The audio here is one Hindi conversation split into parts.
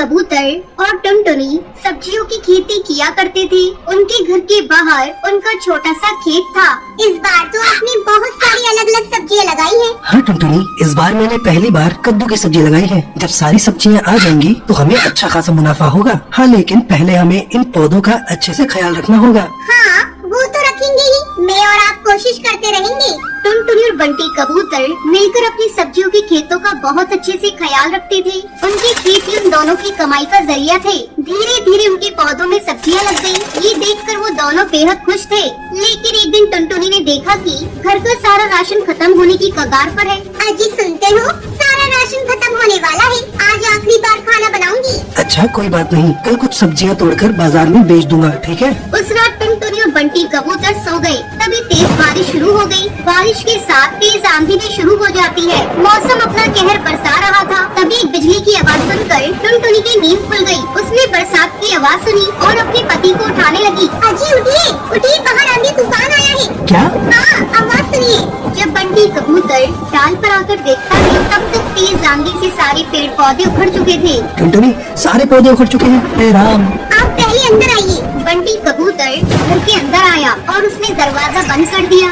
कबूतर और टुनटुनी सब्जियों की खेती किया करते थे। उनके घर के बाहर उनका छोटा सा खेत था। इस बार तो आपने बहुत सारी अलग अलग सब्जियां लगाई हैं। हाँ टुनटुनी, इस बार मैंने पहली बार कद्दू की सब्जी लगाई है। जब सारी सब्जियां आ जाएंगी तो हमें अच्छा खासा मुनाफा होगा। हाँ, लेकिन पहले हमें इन पौधों का अच्छे से ख्याल रखना होगा। हाँ, वो तो रखेंगे ही। मैं और आप कोशिश करते रहेंगे। टुनटुनी और बंटी कबूतर मिलकर अपनी सब्जियों के खेतों का बहुत अच्छे से ख्याल रखते थे। उनके खेत ही उन दोनों की कमाई का जरिया थे। धीरे धीरे उनके पौधों में सब्जियां लग गयी। ये देखकर वो दोनों बेहद खुश थे। लेकिन एक दिन टुनटुनी ने देखा कि घर का सारा राशन खत्म होने की कगार पर है। अजी सुनते हो, सारा राशन खत्म होने वाला है। आज आखिरी बार खाना बनाऊंगी। अच्छा, कोई बात नहीं, कल कुछ सब्जियां तोड़कर बाजार में बेच दूंगा, ठीक है? उस रात टुनटुनी और बंटी कबूतर सो गए। तभी तेज बारिश शुरू हो गई। बारिश के साथ तेज आंधी भी शुरू हो जाती है। मौसम अपना कहर बरसा रहा था। तभी एक बिजली की आवाज सुनकर टुनटुनी की नींद खुल गई। उसने बरसात की आवाज सुनी और अपने पति को उठाने लगी। अजी उठिए, उठिए, बाहर आंधी तूफान आया है। क्या? हाँ, आवाज सुनिए। जब बंटी कबूतर डाल पर आकर देखता है तब तक तेज आंधी से सारे पेड़ पौधे उखड़ चुके थे। टुनटुनी, सारे पौधे उखड़ चुके हैं। हे राम! आप पहले अंदर आइए। बंटी कबूतर घर के अंदर आया और उसने दरवाजा बंद कर दिया।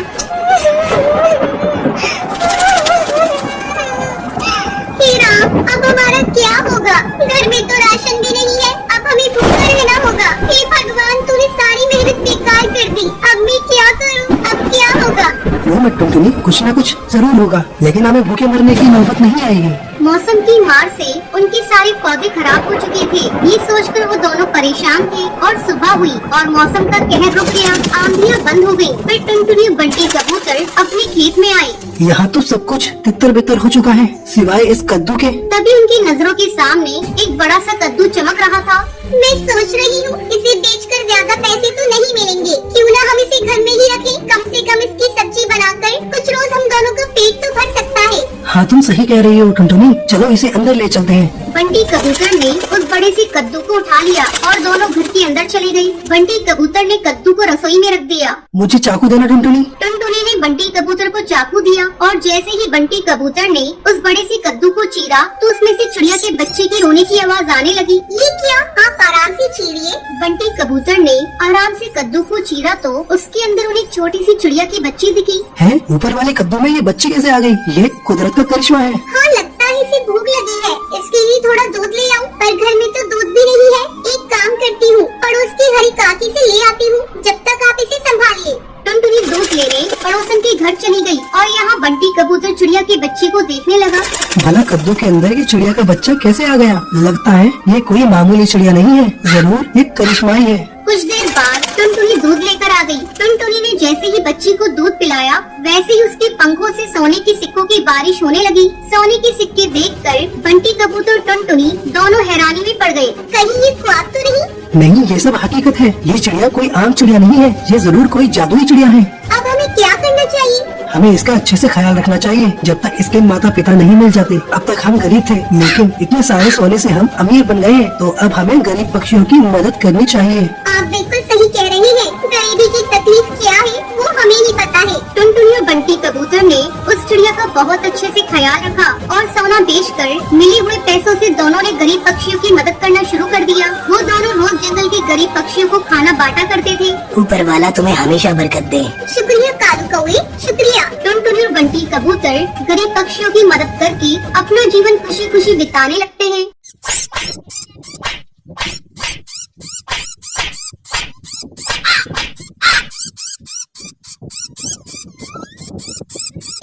हे राम, अब हमारा क्या होगा? घर में तो राशन भी नहीं है। अब हमें भूखा रहना होगा। हे भगवान, तूने सारी मेहनत बेकार कर दी। अब मैं क्या करूं? अब क्या होगा? रो मत टुनटुनी, कुछ न कुछ जरूर होगा, लेकिन हमें भूखे मरने की नौबत नहीं आएगी। मौसम की मार से उनके सारे पौधे खराब हो चुके थे। ये सोचकर वो दोनों परेशान थे और सुबह हुई और मौसम का कहर रुक गया। आंधियां बंद हो गयी। फिर टुनटुनी और बंटी कबूतर अपने खेत में आए। यहाँ तो सब कुछ तितर बितर हो चुका है, सिवाय इस कद्दू के। तभी उनकी नजरों के सामने एक बड़ा सा कद्दू चमक रहा था। मैं सोच रही हूँ, इसे बेचकर ज्यादा पैसे तो नहीं मिलेंगे। क्यों ना हम इसे घर में ही रखें? कम से कम इसकी सब्जी बनाकर कुछ रोज हम दोनों का पेट तो भर सकता है। हाँ, तुम सही कह रही हो टुनटुनी, चलो इसे अंदर ले चलते हैं। बंटी कबूतर ने उस बड़े से कद्दू को उठा लिया और दोनों घर के अंदर चली गई। बंटी कबूतर ने कद्दू को रसोई में रख दिया। मुझे चाकू देना टुनटुनी। टुनटुनी ने बंटी कबूतर को चाकू दिया और जैसे ही बंटी कबूतर ने उस बड़े से कद्दू को चीरा तो उसमें से चिड़िया के बच्चे की रोने की आवाज आने लगी। ये क्या? आप आराम से चीरिए। बंटी कबूतर ने आराम से कद्दू को चीरा तो उसके अंदर उन्हें छोटी सी चिड़िया की बच्ची दिखी। है? ऊपर वाले कद्दू में ये बच्ची कैसे आ गई? ये कुदरत का करिश्मा है। हाँ, लगता है इसे भूख लगी है। इसके लिए थोड़ा दूध ले आऊं, पर घर में तो दूध भी नहीं है। एक काम करती हूँ, पड़ोस की हरी काकी से ले आती हूँ। जब तक आप इसे संभालिए। टुनटुनी दूध लेने पड़ोसन के घर चली गई और यहाँ बंटी कबूतर चिड़िया के बच्चे को देखने लगा। भला कद्दू के अंदर ये चिड़िया का बच्चा कैसे आ गया? लगता है ये कोई मामूली चिड़िया नहीं है, जरूर एक करिश्मा ही है। कुछ देर बाद टुनटुनी दूध लेकर आ गई। टुनटुनी ने जैसे ही बच्ची को दूध पिलाया वैसे ही उसके पंखों से सोने के सिक्कों की बारिश होने लगी। सोने के सिक्के देखकर बंटी कबूतर टुनटुनी दोनों हैरानी में पड़ गए। कहीं ये ख्वाब तो नहीं, ये सब हकीकत है। ये चिड़िया कोई आम चिड़िया नहीं है, ये जरूर कोई जादुई चिड़िया है। अब हमें क्या करना चाहिए? हमें इसका अच्छे से ख्याल रखना चाहिए। जब तक इसके माता पिता नहीं मिल जाते। अब तक हम गरीब थे, लेकिन इतने सारे सोने से हम अमीर बन गए हैं, तो अब हमें गरीब पक्षियों की मदद करनी चाहिए। आप बिल्कुल सही कह रहे हैं। गरीबी की तकलीफ क्या है वो हमें ही पता है। टुनटुनी और बंटी कबूतर ने उस चिड़िया का बहुत अच्छे से ख्याल रखा और सोना बेचकर मिले हुए पैसों से दोनों ने गरीब पक्षियों की मदद करना शुरू कर दिया। वो दोनों रोज जंगल के गरीब पक्षियों को खाना बांटा करते थे। ऊपर वाला तुम्हें हमेशा बरकत दे। शुक्रिया कालू कौवे, शुक्रिया। टुनटुनी और बंटी कबूतर गरीब पक्षियों की मदद करके अपना जीवन खुशी खुशी बिताने लगते हैं।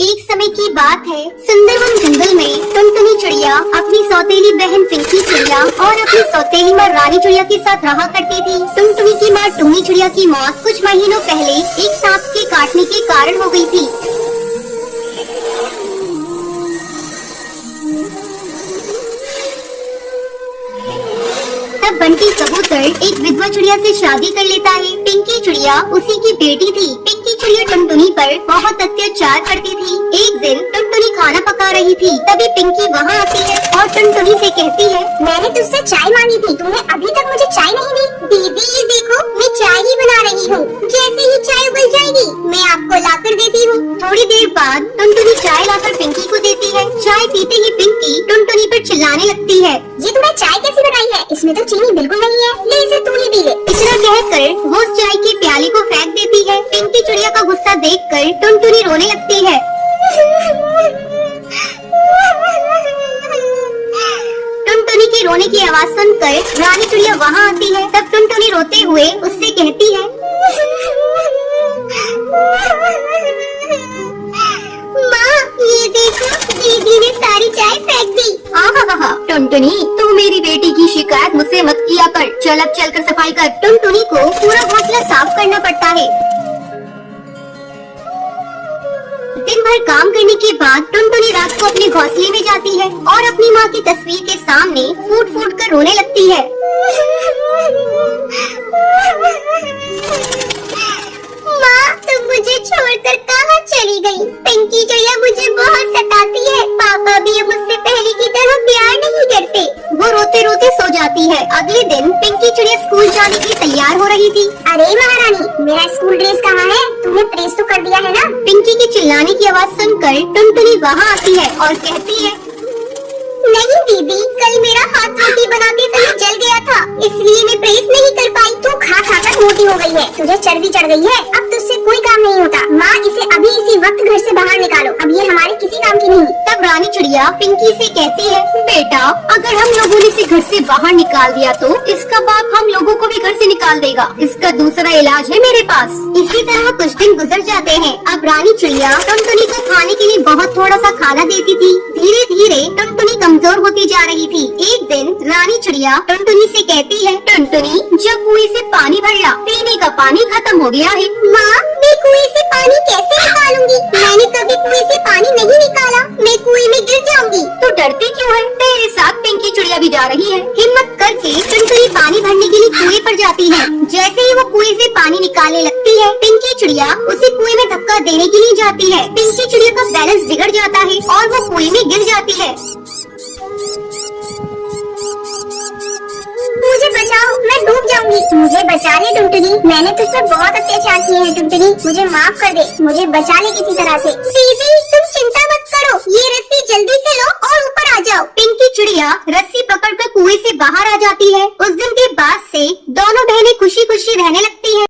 एक समय की बात है, सुंदरवन जंगल में टुनटुनी चिड़िया अपनी सौतेली बहन पिंकी चिड़िया और अपनी सौतेली माँ रानी चिड़िया के साथ रहा करती थी। टुनटुनी की माँ टूनी चिड़िया की मौत कुछ महीनों पहले एक सांप के काटने के कारण हो गई थी। तब बंटी कबूतर एक विधवा चिड़िया से शादी कर लेता है। पिंकी चिड़िया उसी की बेटी थी। पिंकी चिड़िया टुनटुनी पर बहुत अत्याचार करती थी। एक दिन टुनटुनी खाना पका रही थी, तभी पिंकी वहाँ आती है और टुनटुनी से कहती है, मैंने तुझसे चाय मांगी थी, तूने अभी तक मुझे चाय नहीं दी। दीदी ये देखो, मैं चाय ही बना रही हूँ, जैसे ही चाय उबल जाएगी मैं आपको ला कर देती हूँ। थोड़ी देर बाद टुनटुनी चाय लाकर पिंकी को देती है। चाय पीते ही पिंकी टुनटुनी पर चिल्लाने लगती है, ये तूने चाय कैसे बनाई है? थाली को फेंक देती है। पिंकी चिड़िया का गुस्सा देखकर टुनटुनी रोने लगती है। टुनटुनी की रोने की आवाज सुनकर रानी चिड़िया वहाँ आती है। तब टुनटुनी रोते हुए उससे कहती है, माँ ये देखो, दीदी ने सारी चाय फेंक दी। आहा, टुनटुनी तू मेरी बेटी की शिकायत मुझसे मत किया कर। चल अब चलकर सफाई कर। टुनटुनी को पूरा घोंसला साफ करना पड़ता है। दिन भर काम करने के बाद टुनटुनी रात को अपने घोंसले में जाती है और अपनी माँ की तस्वीर के सामने फूट फूट कर रोने लगती है। माँ तुम मुझे छोड़कर कहाँ चली गई? पिंकी चिड़िया मुझे बहुत सताती है। पापा भी अब मुझसे पहले की तरह प्यार नहीं करते। वो रोते रोते सो जाती है। अगले दिन पिंकी चिड़िया स्कूल जाने के लिए तैयार हो रही थी। अरे महारानी, मेरा स्कूल ड्रेस कहाँ है? तुमने प्रेस तो कर दिया है ना? पिंकी की चिल्लाने की आवाज सुनकर टुनटुनी वहाँ आती है और कहती है, नहीं दीदी, कल मेरा हाथ रोटी बनाते समय जल गया था, इसलिए मैं प्रेस नहीं कर पाई। तू खा खा कर मोटी हो गई है, तुझे चर्बी चढ़ गई है। अब तुझसे कोई काम नहीं होता। माँ इसे अभी इसी वक्त घर से बाहर निकालो, अब ये हमारे किसी काम की नहीं। तब रानी चिड़िया पिंकी से कहती है, बेटा अगर हम लोगों ने इसे घर से बाहर निकाल दिया तो इसका बाप हम लोगों को भी घर से निकाल देगा। इसका दूसरा इलाज है मेरे पास। इसी तरह कुछ दिन गुजर जाते हैं। अब रानी चिड़िया टुनटुनी को खाने के लिए बहुत थोड़ा सा खाना देती थी। धीरे धीरे टुनटुनी कमजोर होती जा रही थी। एक दिन रानी चिड़िया टुनटुनी से कहती है, टुनटुनी जब कुएं से पानी भरा, पीने का पानी खत्म हो गया है। माँ मैं कुएं से पानी कैसे निकालूंगी? मैंने कभी कुएं से पानी नहीं निकाला, मैं कुएं में गिर जाऊंगी। तो डरती क्यों है? तेरे साथ पिंकी चिड़िया भी जा रही है। हिम्मत करके टुनटुनी पानी भरने के लिए कुएं पर जाती है। जैसे ही वो कुएं से पानी निकालने लगती है, पिंकी चिड़िया उसे कुएं में धक्का देने के लिए जाती है। पिंकी चिड़िया का बैलेंस बिगड़ जाता है और वो कुएं में गिर जाती है। मुझे बचाओ, मैं डूब जाऊंगी। मुझे बचा ले टुनटुनी, मैंने तुझ पर बहुत अत्याचार किए हैं टुनटुनी, मुझे माफ कर दे, मुझे बचा ले किसी तरह से। दीदी तुम चिंता मत करो, ये रस्सी जल्दी से लो और ऊपर आ जाओ। पिंकी चिड़िया रस्सी पकड़कर कुएं से बाहर आ जाती है। उस दिन के बाद से दोनों बहनें खुशी खुशी रहने लगती है।